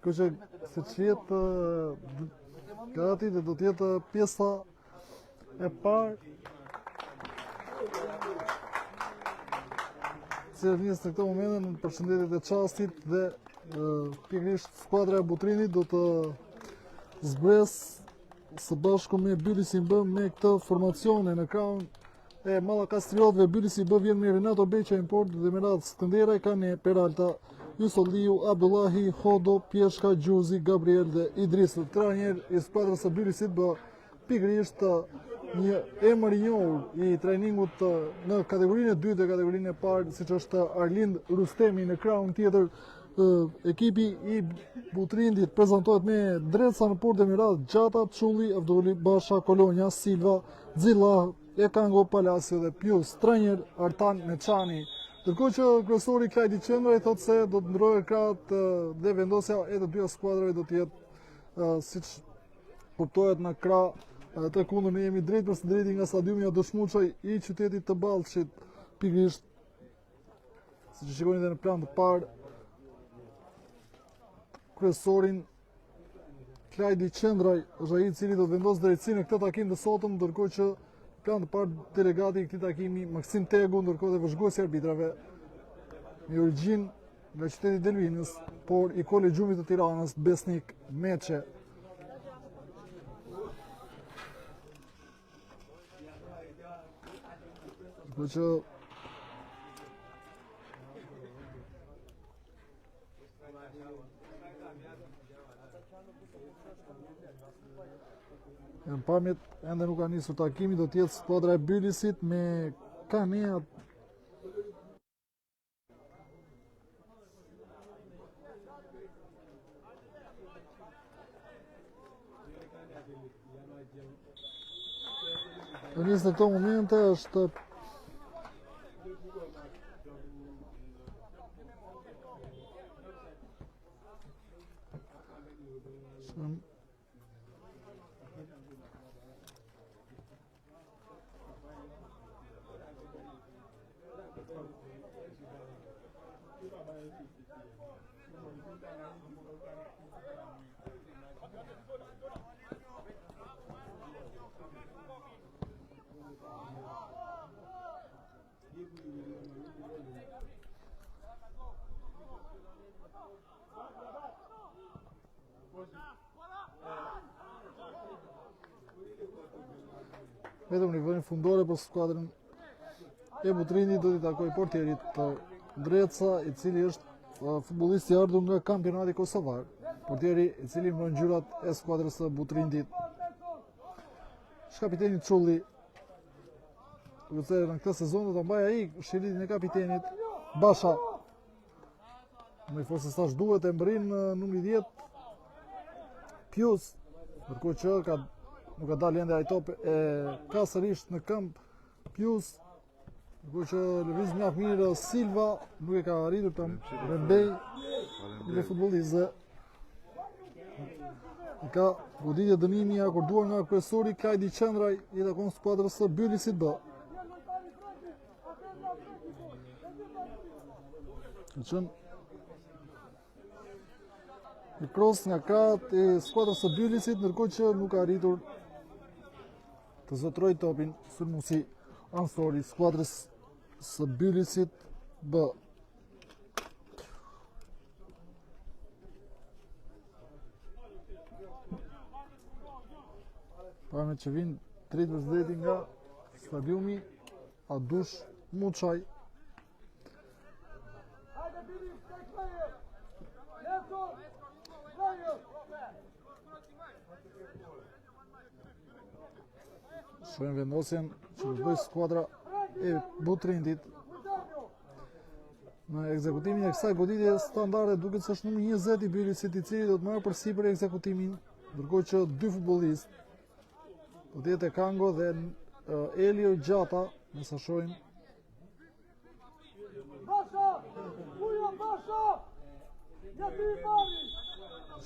Kështë se që jetë gati dhe do t'jetë pjesa e parë që njësë në këto momente në përshëndetjet e qastit dhe pikërisht skuadra e Butrinit do të zbres së bashku me Bylisi B me këtë formacione në krahun e Malla Kastriotëve. Bylisi B vjen me Renato Beqa Import dhe Merat Skënderaj, ka në Peralta, Jusoliu, Abdullahi, Hodo, Pjeshka, Gjuzi, Gabriel dhe Idris. Trajner i skuadrës së Bylisit B pikërisht një emër i njohur i trajningut në kategorinë e dytë dhe kategorinë e parë, siç është Arlind Rustemi. Në krahun tjetër ekipi i Butrindit prezantohet me Dreca në Por Demirat, Gjata, Çulli, Avdoli, Basha, Kolonja, Silva, Xilla, Ekango, Palacio dhe Pius. Trajner Artan Meçani. Ndërkohë që kryesori Klajdi Qendra thotë se do të ndrohet krahët dhe vendosja e të dyja skuadrave do të jetë siç kuptohet në krah të kundër. Ne jemi drejt për së drejti nga stadiumi Adoshmuçaj i qytetit të Ballshit, pikërisht siç e shikoni edhe në plan të parë kryesorin Klajdi Qendraj është ai i cili do të vendosë drejtësinë në këtë takim të sotëm, ndërkohë që plan të parë delegati i këtij takimi Maksim Tegu, ndërkohë dhe vëzhguesi i arbitrave me origjinë nga qyteti i Delvinës, por i Kolegjumit të Tiranës, Besnik Meçe. Ndërkohë që në pamjet ende nuk ka nisur takimi, do t'jetë skuadra e Bylisit me Kanea. Të njësë në këto momente është vetëm nivelin fundore për skuadrën e Butrindit do t'i takoj portierit Dreca, i cili është futbollist i ardhur nga kampionati kosovar. Portieri i cili mbron ngjyrat e skuadrës së Butrindit. Kapiteni Çulli, në këtë sezon do ta mbajë ai shiritin e kapitenit. Basha, me forse stash duhet e mbrin numri 10 Pius, ndërkohë që nuk ka dalë ende ai top e ka sërish në këmbë Pius, ndërkohë që lëviz mjaft mirë Silva, nuk e ka arritur të rëmbej në futbollizë. Ka goditje dënimi i akorduar nga kryesori Klajdi Qendraj i takon skuadrës së Bylisit B. Në kros nga krahët e skuadrës së Bylisit, ndërkohë që nuk ka arritur të zotroj topin sulmuesi Ansori, skuadrës së Bylisit B. Parame që vinë drejt për drejti nga stadiumi Adoshmuçaj. Shohim vendosjen që vazhdoi skuadra e Butrindit. Në ekzekutimin e kësaj goditje standarde duket se është numri 20 i Bylisit, i cili do të marrë përsipër ekzekutimin, ndërkohë që dy futbollistë do të jetë Kango dhe Elio Gjata, nëse shohim.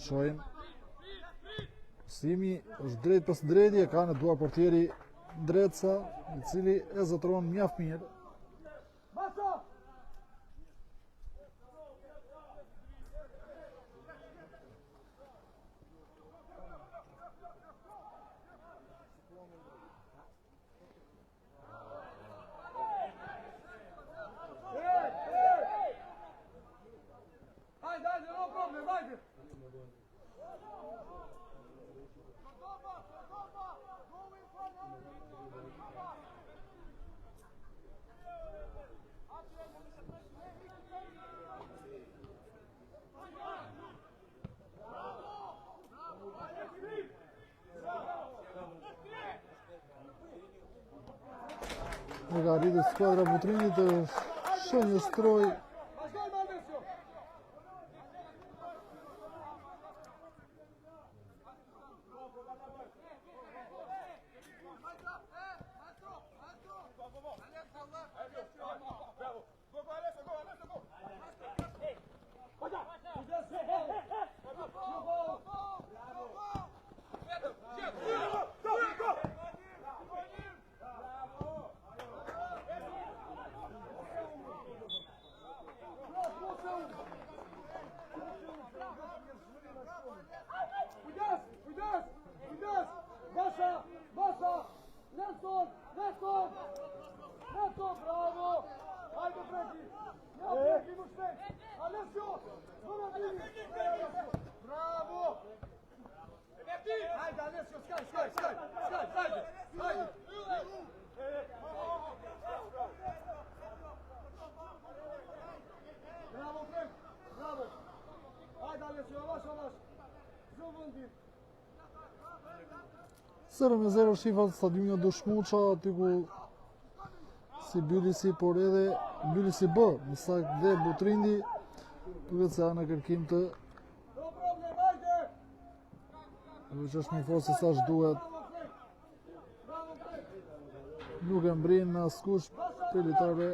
Shohim Simi është drejt pas drejti, e ka në duar portieri Dreca, i cili e zotëron mjaft mirë. Në ka rritë skuadra Butrinit të shënjestroj Zero me zero shifat stadiumit Dushmuça, aty ku si Bylisi, por edhe Bylisi B, në sakt dhe Butrindi, duket se janë në kërkim të që është një forë se sa që duhet. Nuk e mbrin në askush për litarve.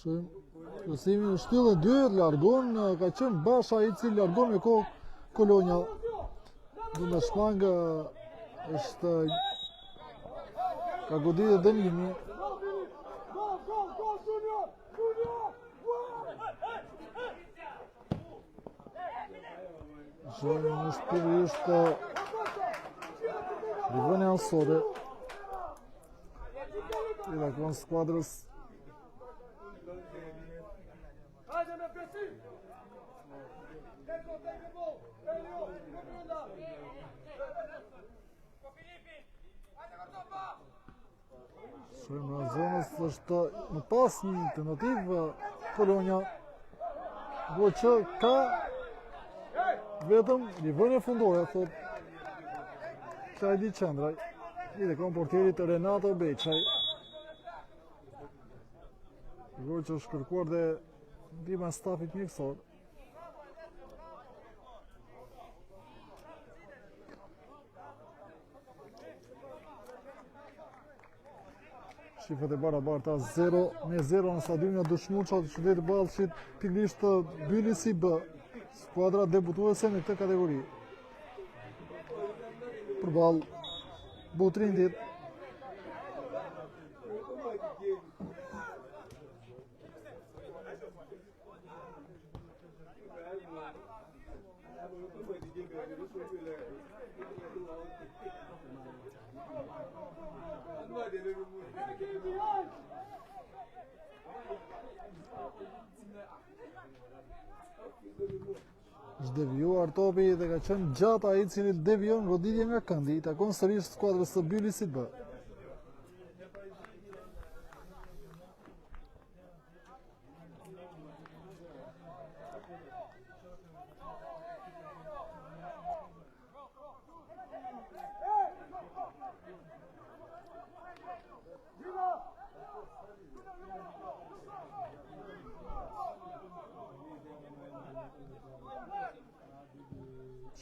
Kërësimi në shtyllë e dyët, largon, ka qenë Basha i cili largon me kohë Kolonja. Dhe në shmangë është ka godit e dënimi. Shojnë në shpirrisht Rivënë Ansore. I lakon skuadrës Shojmë në zonës është në pas një alternativë Kolonja, do që ka vetëm Rivënë fundore, thot Shajdi Qendraj, i dhe kom portierit Renato Beqaj. Do që është kërkuar dhe ndihma e stafit mjekësor. Shifët e barabarta 0-0 në stadiumin Dushmuça të qytetit Ballshit, pikërisht Bylisi B, skuadra debutuese në këtë kategori. Përballë Butrindit. Është devijuar topi dhe ka qenë gjatë ai i cili devijon goditje nga këndi, i takon sërish skuadrës së Bylisit B.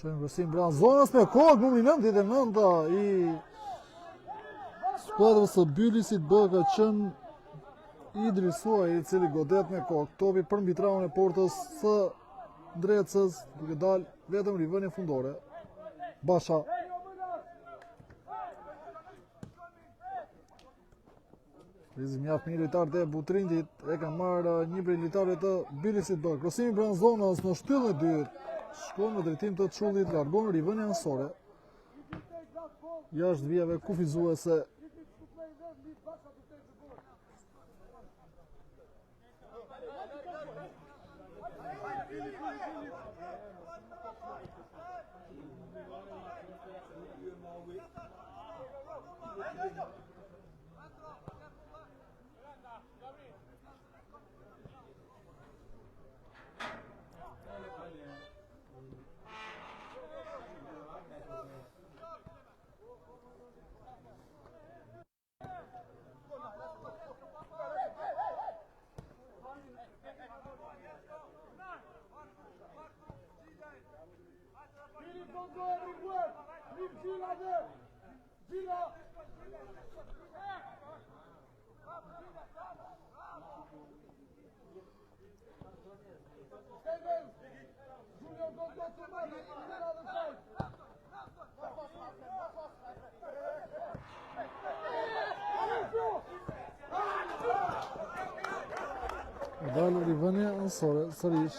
Shojmë vërsim pranë zonës me kohë, numri 99 i skuadrës së Bylisit B ka qenë Idris Suaj, i cili godet me kokë. Topi për mbi traunë e portës së Drecës, duke dalë vetëm rivënje fundore. Basha. Frizi mjaft mirë lojtarët e Butrindit, e kanë marrë një prej lojtarëve të Bylisit B. Krosimi pranë zonës në shtyllën e dytë. Shkon në drejtim të Çullit, largon rivënja anësore. Jashtë vijave kufizuese. Dalë rivënje anësore, sërish.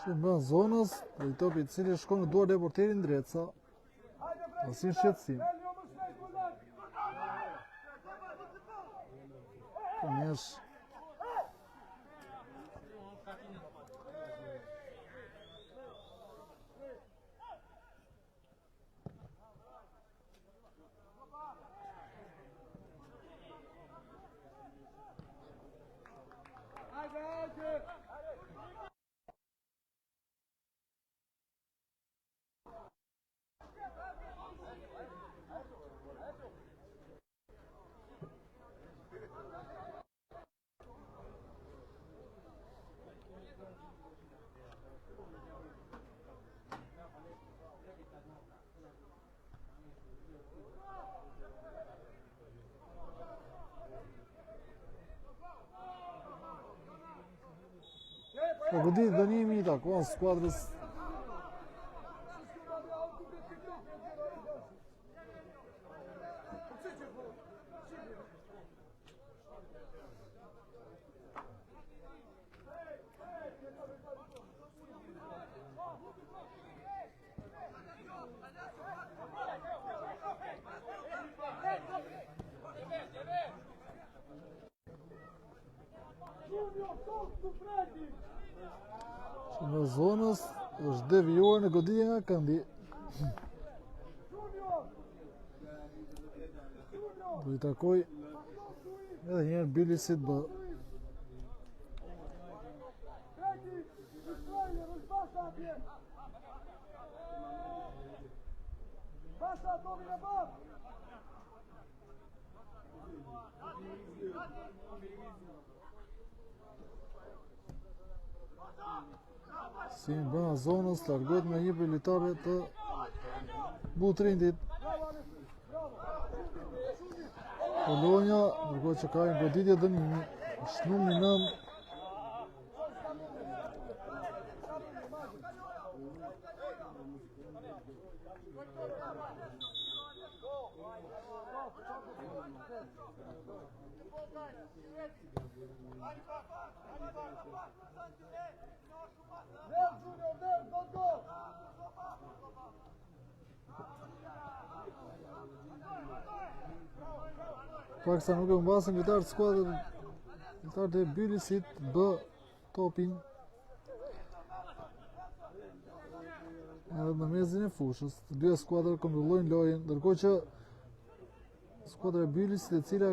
Që mbën zonës, dhe i topi cili shkon në duar e porterin Dreca. Asin shqetësim. Kënjesh. Po godit dënimi i takuan skuadrës që në zonës është devijuar në goditje nga këndi. Do i takoj edhe njerë Bylisit B. Si në bëna zonës, largot me një për lojtarëve të Butrindit. Polonja, nërkoj që ka një goditje dënimi, është numri 9. Paksa nuk e mbasin lojtarët skuadrës, lojtarët e Bylisit B topin edhe në mezin e fushës. Të dyja skuadrat kontrollojnë lojën, ndërkohë që skuadra e Bylisit, e cila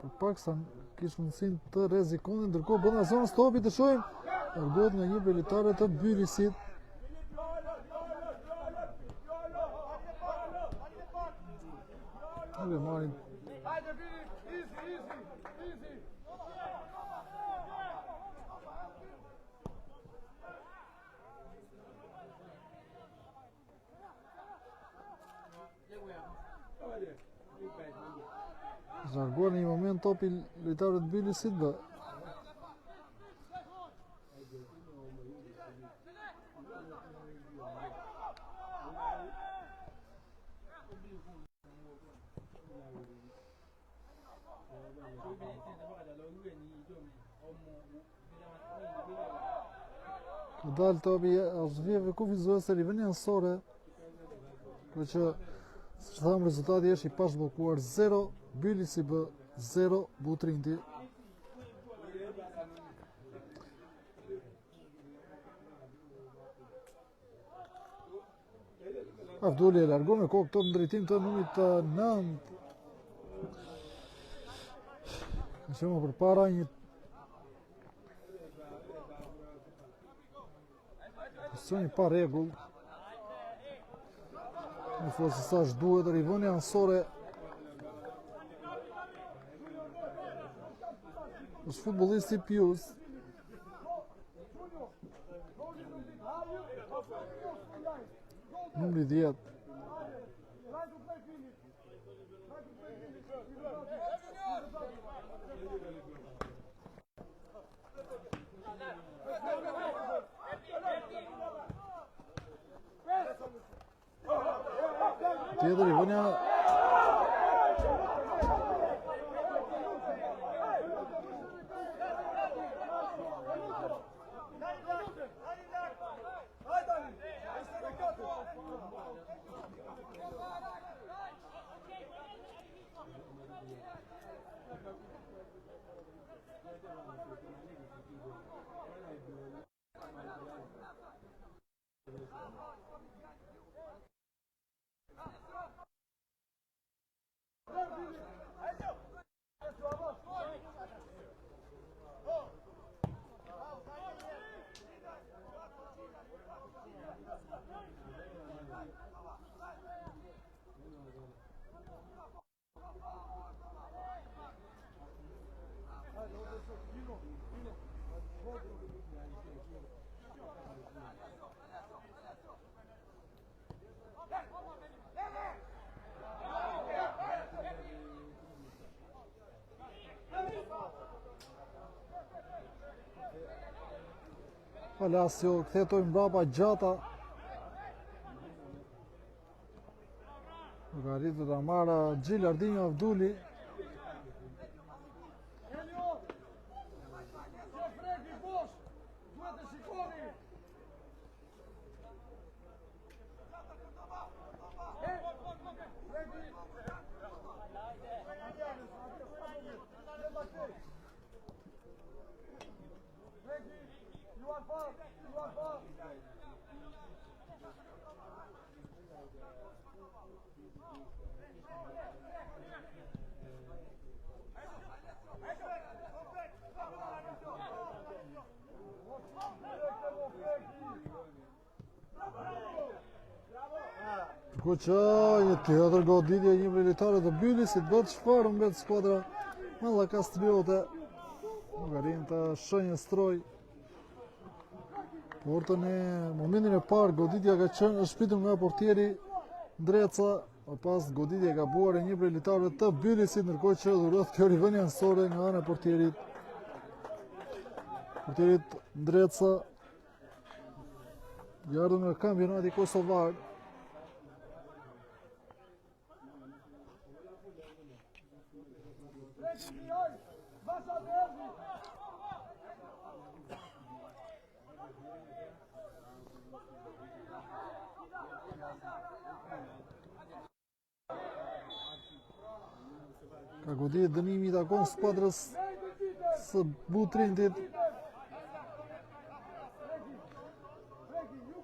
për paksa kishte mundësinë të rrezikonte, ndërkohë bëna zonës topi të shohim largohet nga një prej lojtarëve të Bylisit. Dhe marrin larguar në një moment topi lojtarët të Bylisit bë. Ka dalë topi Arsvijeve kufizuese Riveni Ansore, për që siç thamë rezultati është i pashbllokkuar 0 Bylisi bë 0 Butrinti. Avduli e largon me kokë top në drejtim të numrit 9. Ka qenë përpara një pozicioni pa rregull. Në fosë sa duhet Riveni Ansore është futbollisti Pius. Numri 10. Tjetër Rivonia Palacio kthehetoj mbrapa Gjata. Nuk arritur ta marrë Gjilardinho Avduli. Ku që një tjetër goditje një prej lojtarëve të Bylisit bëhet çfarë mbet skuadra Malla Kastriote. Nuk arrin të shënjestroj. Portën e momentin e parë goditja ka qenë është shpitur nga portieri Dreca, pas goditja ka buar e një prej lojtarëve të Bylisit, ndërkohë që dhurohet kjo Riveni Ansore nga ana e portierit Dreca. I ardhur nga kampionati kosovar. Ka goditur dënimi i takon skuadrës së Butrintit.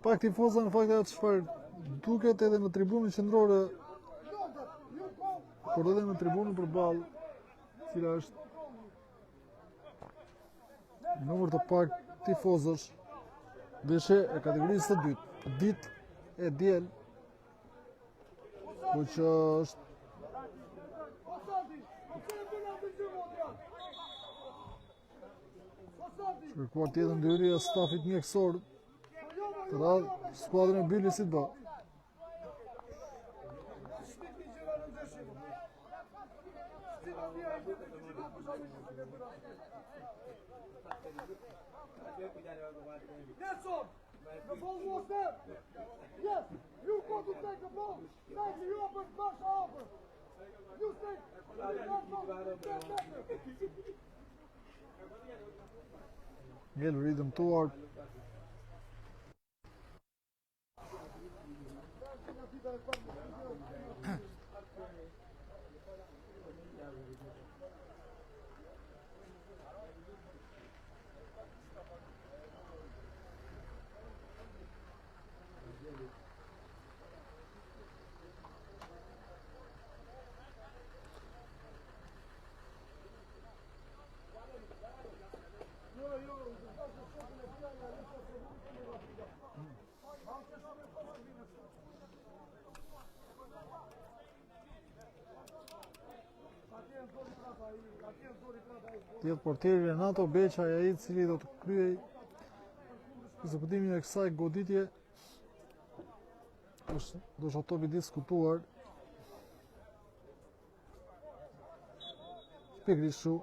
Pak tifoza në fakt ajo çfarë duket edhe në tribunën qendrore, por edhe në tribunën përballë, cila është numër të pak tifozësh. Ndeshje e kategorisë së dytë, ditë e diel, ku që është kërkuar tjetër ndërhyrje e stafit mjekësor të radhë skuadrën e Bylisit B. Nelson, the ball was there. Yes, you go to take the ball. Thank you, open, pass over. You take. Ngel ritëm tuar. Tjetë portieri Renato Beqaj, ai i cili do të kryej ekzekutimin e kësaj goditje, do është topi diskutuar. Pikërisht kështu.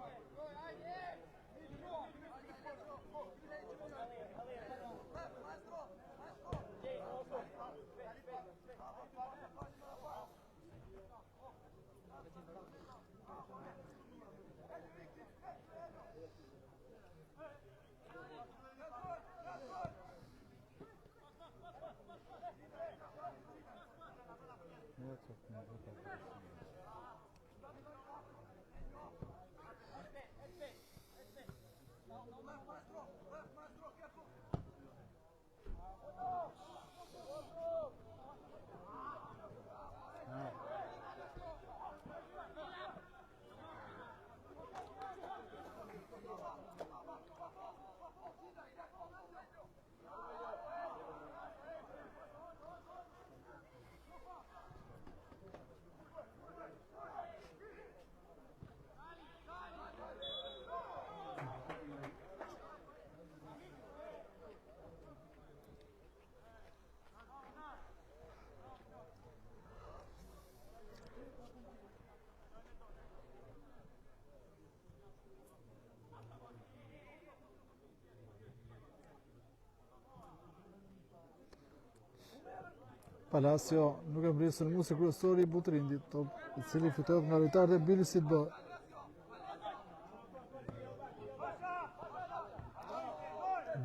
Palacio nuk e mbrisën mu si kryesori i Butrindit, top i cili fitohet nga lojtarët e Bylisit B.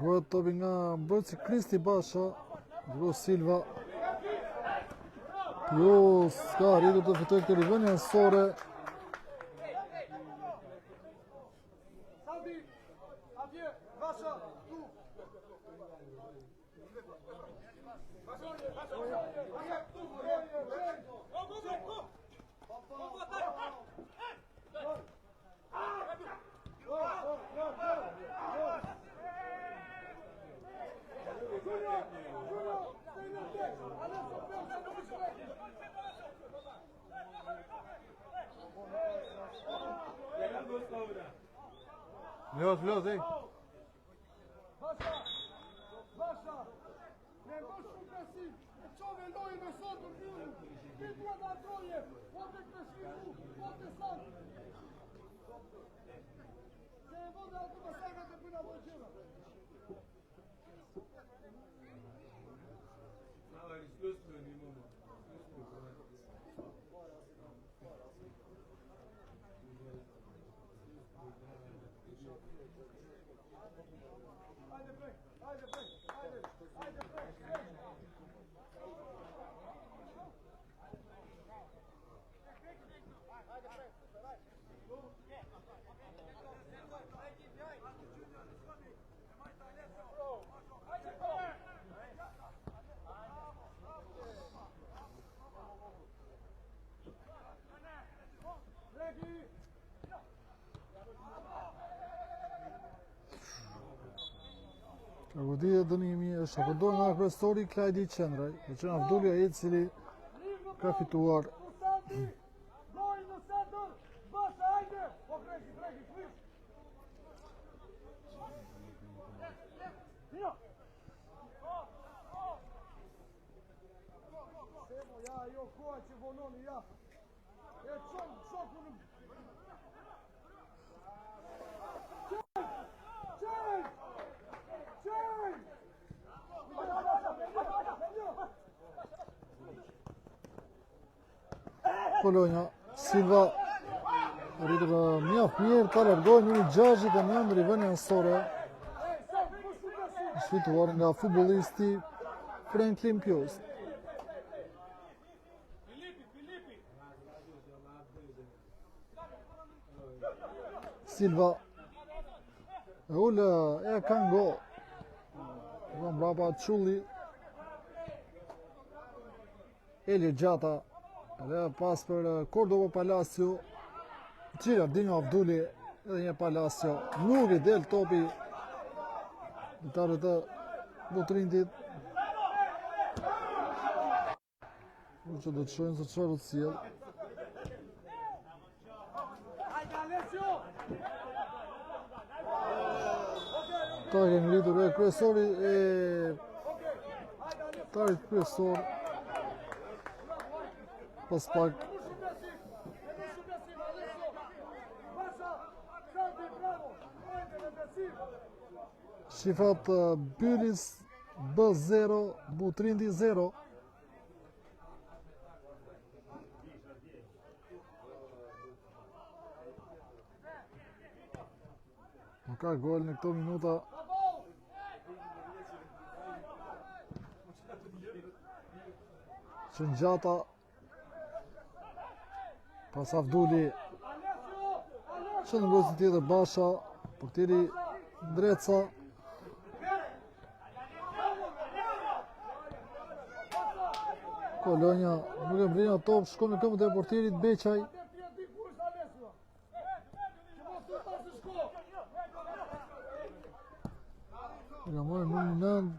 Gohet topi nga mbrojtësi Kristi Basha, Dro Silva. Plus ka arritur të fitojë këtë rivendje ansore. Vlot, ej. Basha, ne mos shukasi, e çove lojën e sot për ju. Ti duhet ta troje, vote të shiku, vote sot. Se vote ato pasajme të puna vojëra. Goditja dënimi është aportuar nga kryesori Klajdi Qendraj, Veçan Avduli ai i cili ka fituar. Konstanti, lojë në centër, Basha, hajde! Po kreki, shvish! Hino! Semo, ja, jo koha që vononi, ja! E qon, shoku në... Qenj! Kolonja, Silva rritur mjaft mirë, ta largojnë 1-6 e në rivënien sore, shfituar nga futbollisti Franklin Pjost. Silva e ullë e kanë go nga mbrapa Çulli, Elio Gjata edhe pas për Cordova Palacio, qira Dino Avduli edhe një Palacio, nuk i del topi lojtarët të Butrindit, që do të shojnë se çfarë do të sjell. Ta kemi ngritur e kryesori e tarit kryesor pas pak shifrat Bylis B0 Butrindi 0. Nuk ka gol në këto minuta. Gjata pas Avduli, që në mbrojtësin tjetër Basha, portieri Dreca. Kolonja nuk e mbrin top, shkon në këmbët e portierit Beqaj. Nga morë në 9.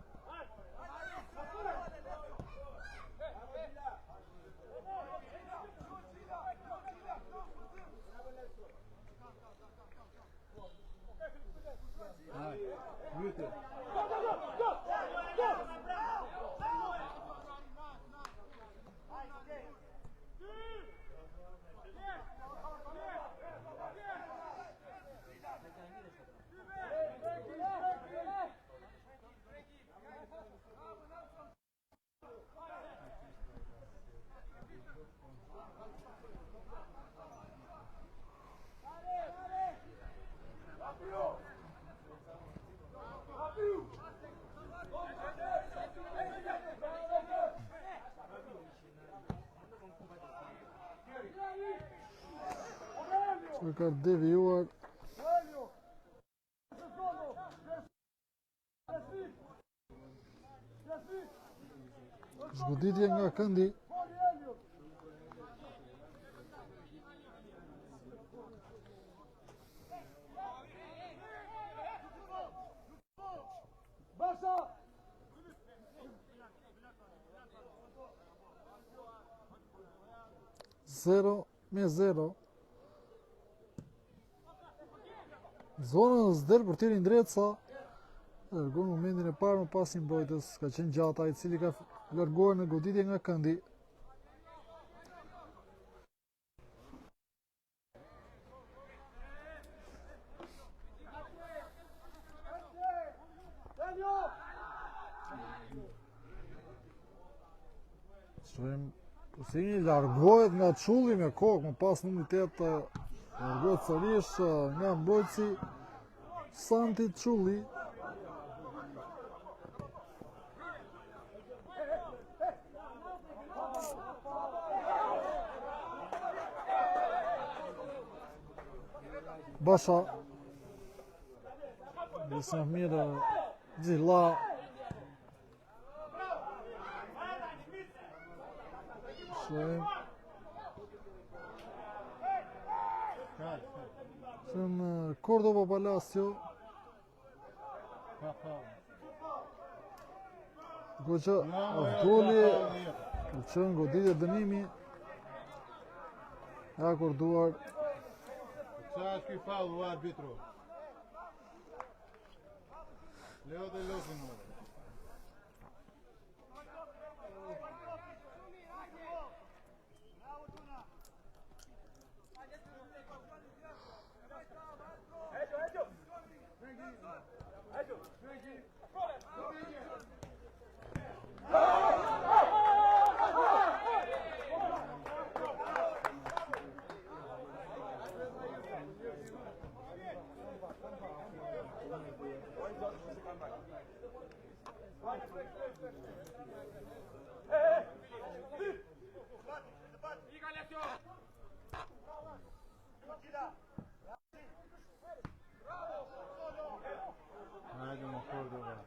Që ka devijuar zgoditje nga këndi. Basha! 0-0. Zonën s'del portieri Dreca, largon momentin e parë më pas një mbrojtës, ka qenë Gjata i cili ka larguar në goditje nga këndi. Si një largohet nga Çulli me kokë, më pas në unitet largohet sërish nga mbrojtësi Santi Çulli. Basha Besë mirë Gjilla Shëm Cordova Palacio. Ku që Abdulli që në goditje dënimi e akorduar. Qa është këj falë u arbitru? Leo dhe lokin u. Hajde më forë dhe bërë.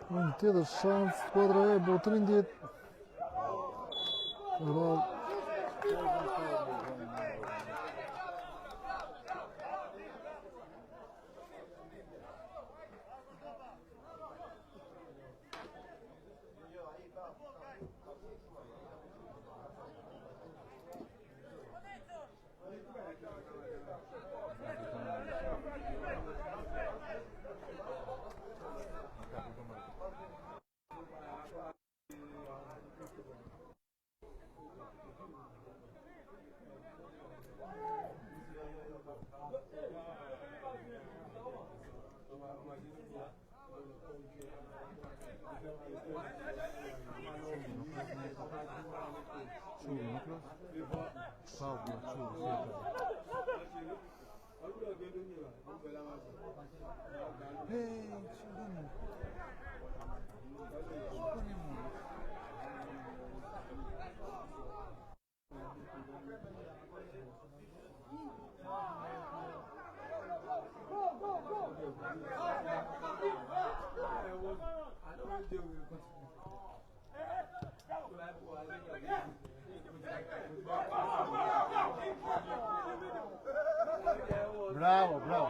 Në tjetër shans, skuadra e Botrindit. Bravo, bravo.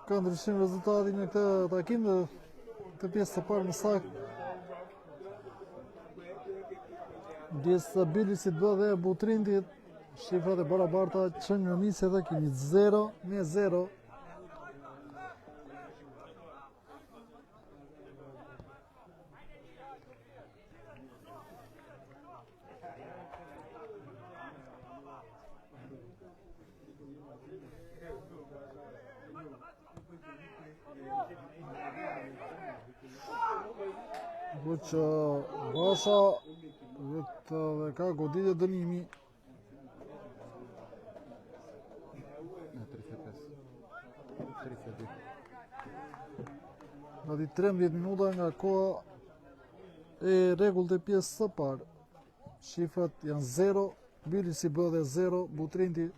Ka ndryshim rezultati në këtë takim dhe këtë pjesë të parë më saktë. Pjesë Bilisit B dhe Butrindit, shifrat e barabarta që në nisje dhe kemi 0-0. Po që Basha vetë dhe ka goditje dënimi. 32. Gati 13 minuta nga koha e rregullt e pjesës së parë. Shifrat janë 0, Bilisi B dhe 0, Butrindi.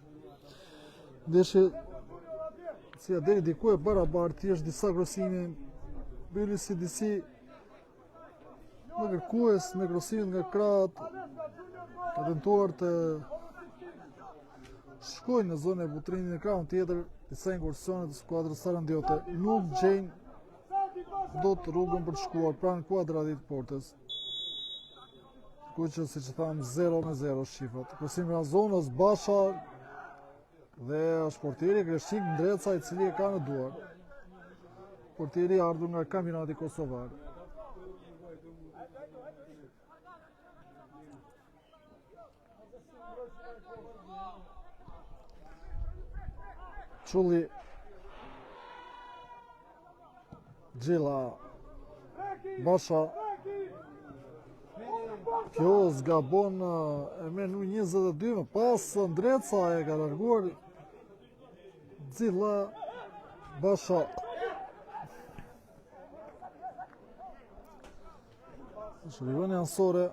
Ndeshje si deri diku e barabartë, thjesht disa grosime. Bilisi disi më kërkues me grosimin nga krahët, ka tentuar të shkojnë në zonën e Butrindit në krahun tjetër, disa inkursione të skuadrës sarandiote nuk gjejnë dot rrugën për të shkuar pranë kuadratit të portës. Ku që siç e tham 0-0 shifrat. Kursim nga zonës Basha dhe është portieri Kreshik Ndreca, i cili e ka në duar. Portieri ardhur nga kampionati kosovar. Çulli Gjilla Basha. Kjo zgabon e menu 22 më pas Ndreca e ka larguar Gjilla Basha. Shërivën jansore.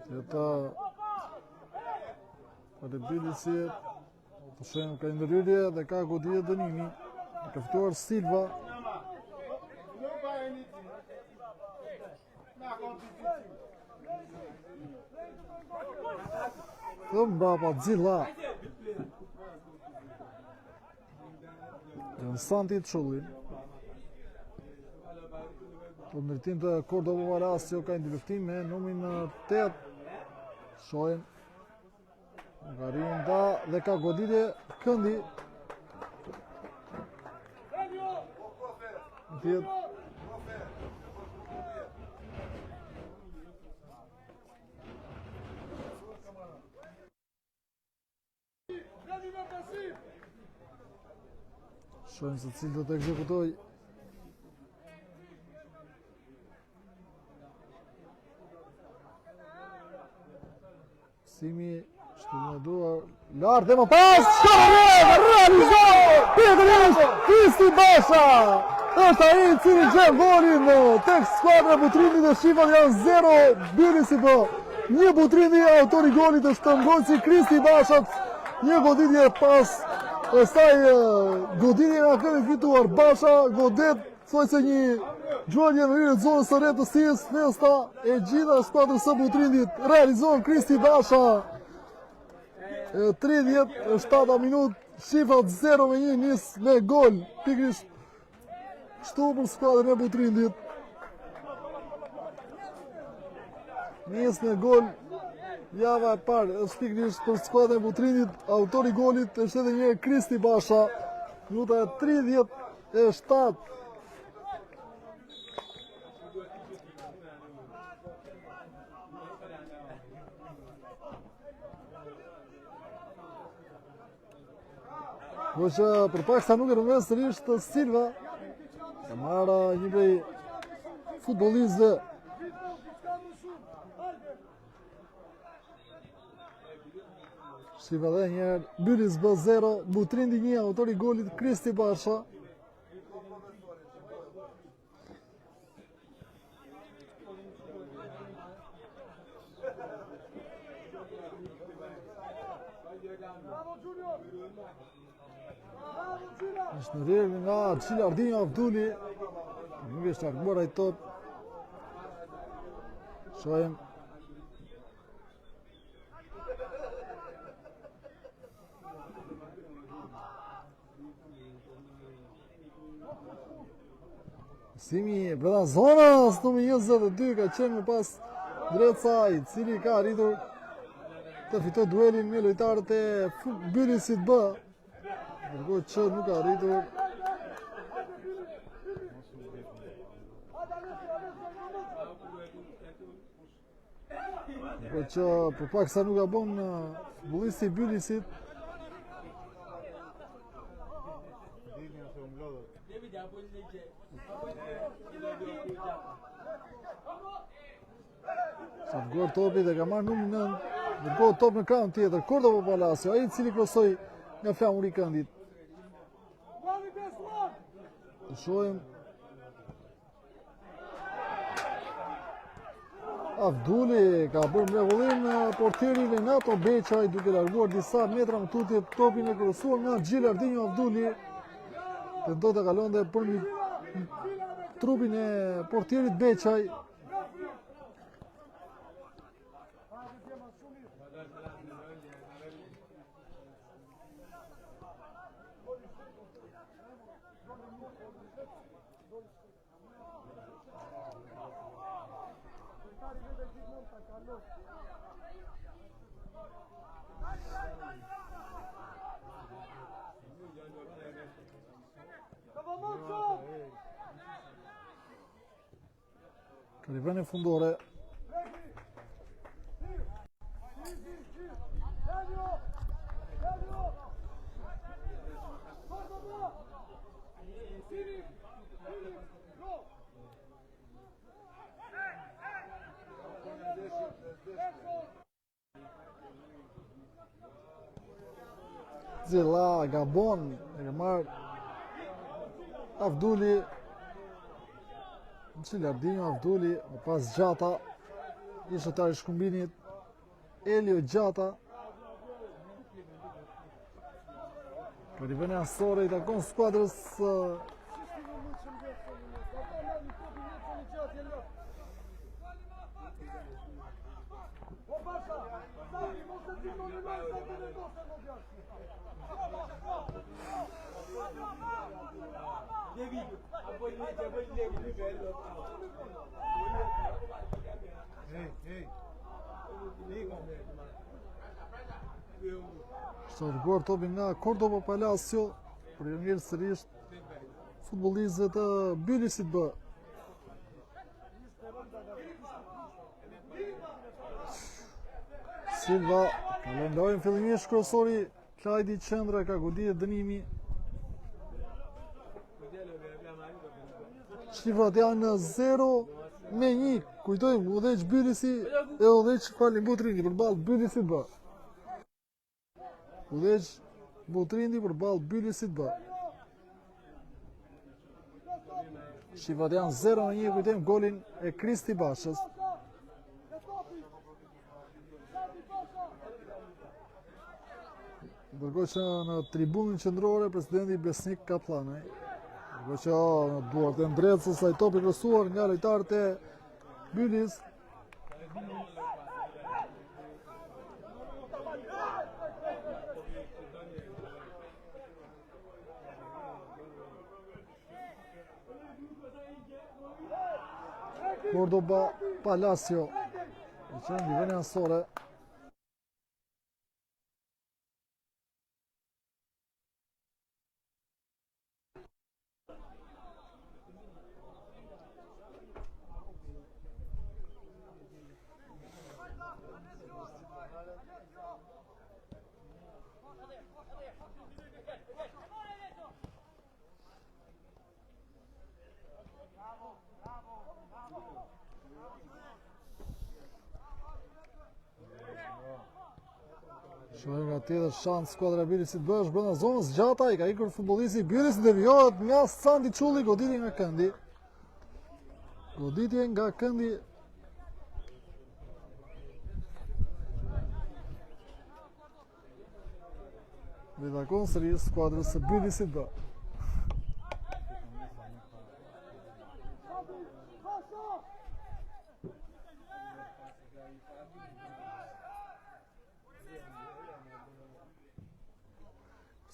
Jeta Alebilisi të shenë ka ndërhyrje dhe ka goditje dënimi. Ka fituar Silva. Të mbrapa Xilla. Janë Santi Çullin. Për ndërtim të Cordoba Palacio ka ndërtim me numrin 8. Shohin Garinda dhe ka goditje këndi. Shohin se cilë do të ekzekutoj. Simi shtullën e duar lartë dhe më pas realizoi pikërisht Kristi Basha është ai i cili gjen golin tek skuadra e Butrinit dhe shifrat janë 0 Bilisi po një Butrini autori golit është Tëmgoci Kristi Basha një goditje pas asaj goditje nga këndi fituar Basha godet thoj se një gjuarje në hyrje zonës së re të Sijës, festa e gjitha skuadrës së Butrinit realizon Kristi Basha. 37 minut, shifrat 0-1 nis me gol pikërisht kështu për skuadrën e Butrinit. Nis me gol java e parë është pikërisht për skuadrën e Butrinit, autori golit është edhe një Kristi Basha. Minuta e 37. Po që për pak sa nuk e rëmën sërish të Silva, ka marra një prej futbolistëve. Silva dhe njerë, Bylis bë 0, Butrindi 1, autori golit Kristi Basha. Është në rrugë nga Cilardinho Abduli. Nuk është larguar ai top. Shohim. Simi brenda zonës numër 22 ka qenë më pas Dreca i cili ka arritur të fitoj duelin me lojtarët e Bylisit B. Ndërkohë që nuk ka arritur. Ndërkohë që për pak sa nuk ka bon futbollisti i Bylisit. Sa të gorë topi dhe ka marrë numrin 9. Ndërkohë top në krahun tjetër, Cordoba Palacio, ai i cili krosoi nga flamuri i këndit. Të shohim. Abduli ka bërë mrekullim portieri Renato Beçaj duke larguar disa metra më tutje topin e krosuar nga Cilardinho Abduli. Tento të kalonte për trupin e portierit Beçaj. Rivene fundore. Xilla, Gabon, e ka marrë Abduli. Cilardinho Abduli, më pas Gjata. ishte tari shkumbinit Elio Gjata. Rivënia Sore i takon skuadrës shërguar topi nga Cordoba Palacio për i ngjerë sërish futbollistëve të Bylisit B. Silva kalendojnë fillimisht kryesori Klajdi Qendra ka goditur dënimi. Shifrat janë 0-1. Kujtojmë, Udhëheq Bylisi e Udhëheq Butrinti përballë Bylisit B. Udhëheq Butrinti përballë Bylisit B. Shifrat janë 0-1, kujtojmë golin e Kristi Bashës. Ndërkohë që në tribunën qendrore presidenti Besnik Kaplanaj. Ndërkohë që në duart e Ndrecës ai topi kryesuar nga lojtarët e Bylis. Cordoba Palacio. I qenë Rivënia Sore. Shohim nga tjetër shans skuadra e Bylisit B është brenda zonës Gjata, i ka ikur futbollisti i Bylisit, devijohet nga Sandi Çulli, goditje nga këndi. Goditje nga këndi. Dhe takon sërish skuadrës së Bylisit B.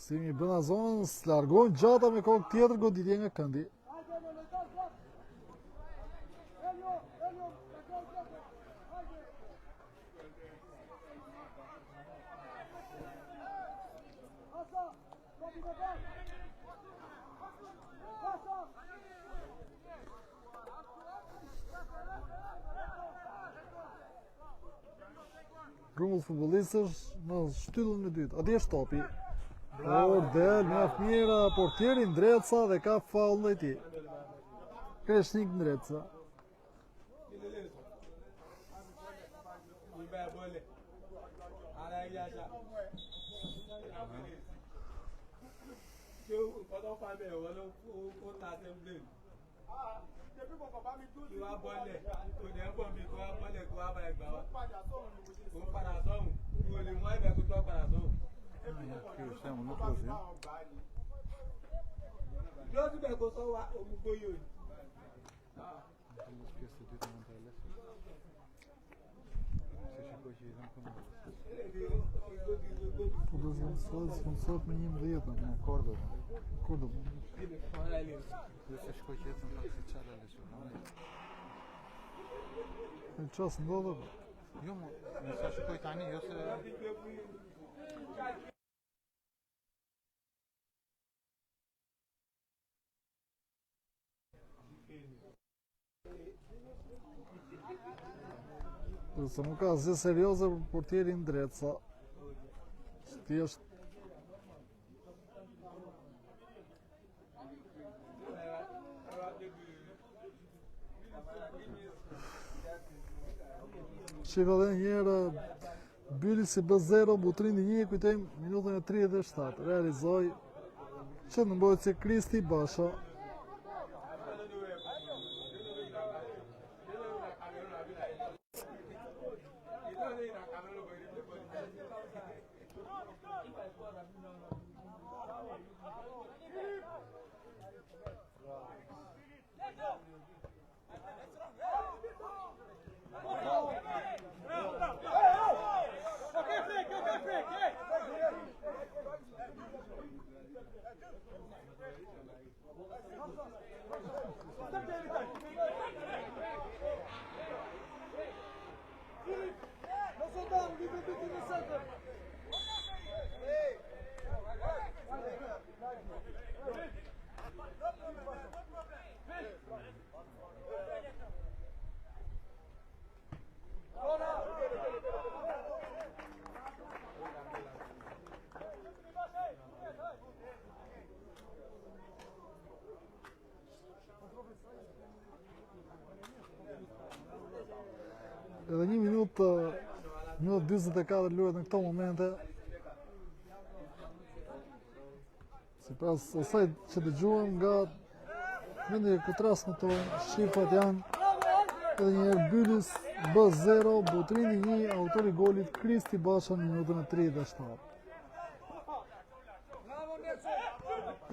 Simi brenda zonës, largon Gjata me kokë tjetër, goditje nga këndi. Grumbull futbollistësh në shtyllën e dytë. Atje është topi. Por del mjaft mirë portieri Ndreca dhe ka faull ndaj tij. Kreshnik Ndreca. Po do të sot me 11 në Cordoba. Cordoba. Dhe se shkoj që jetën pak si qara lesionale. Në qas ndodhe? Jo, nësa shkoj tani, jo se... Përse nuk ka zë serioze për portieri Ndreca. Ti është Shiko dhe njerë Bylisi B0, Butrinti 1, kujtojmë minutën e 37. Realizoi që në mbrojtësi Kristi Basha. edhe 1 minutë 44 luhet në këto momente. Sipas asaj që dëgjuam nga vendi ku transmeton, shifrat janë edhe një herë Bylis bë 0, Butrindi 1, autori i golit Kristi Basha në minutën e 37.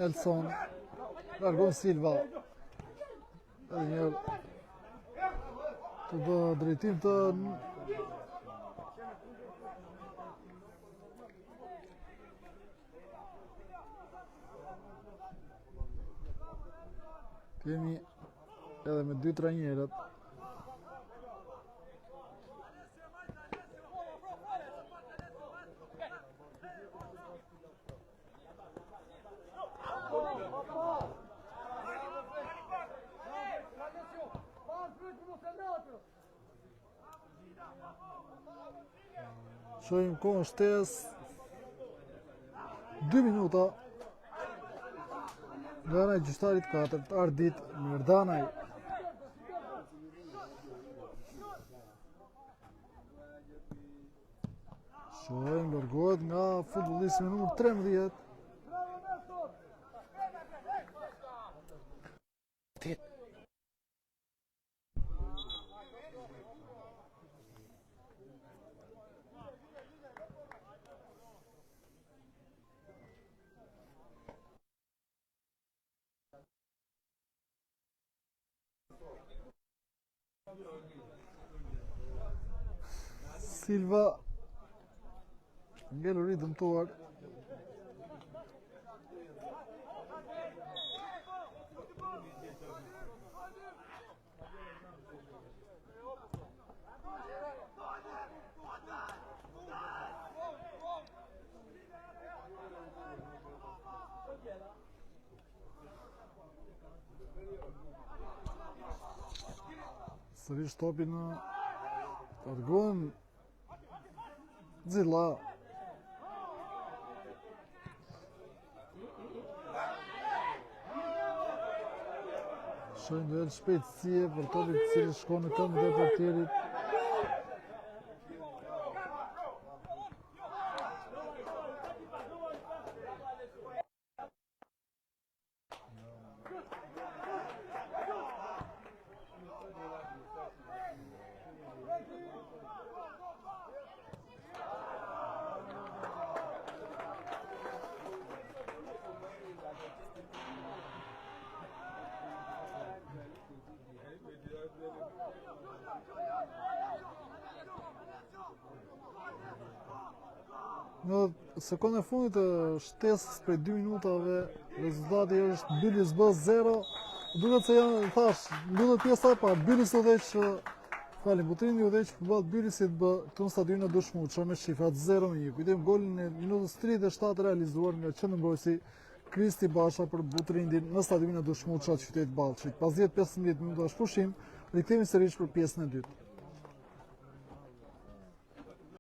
Elson largon Silva. Edhe një herë të bë drejtim të kemi edhe me 2 trajnerët. Shohim kohën shtesë 2 minuta nga ana e gjyqtarit katërt, Ardit Mirdanaj. Shohim largohet nga futbollisti me numër 13. Silva ngelur i dëmtuar. Sërish topi në largon Xilla. Shohim duel shpejtësie për topin i cili shkon në këmbë dhe portierit. Në sekondën e fundit të shtesës prej 2 minutave, rezultati është Bylis bë 0. Duket se janë thash, mbyllet pjesa e parë, Bylis Butrindi udhëheq përballë Bylisit bë këtu në stadionin e Dushmuçra me shifrat 0-1. Kujtojmë golin e minutës 37 realizuar nga qendërmbrojtësi Kristi Basha për Butrindin në stadionin e Dushmuçra, qyteti Ballçit. Pas 10-15 minutash pushim, rikthehemi sërish për pjesën e dytë.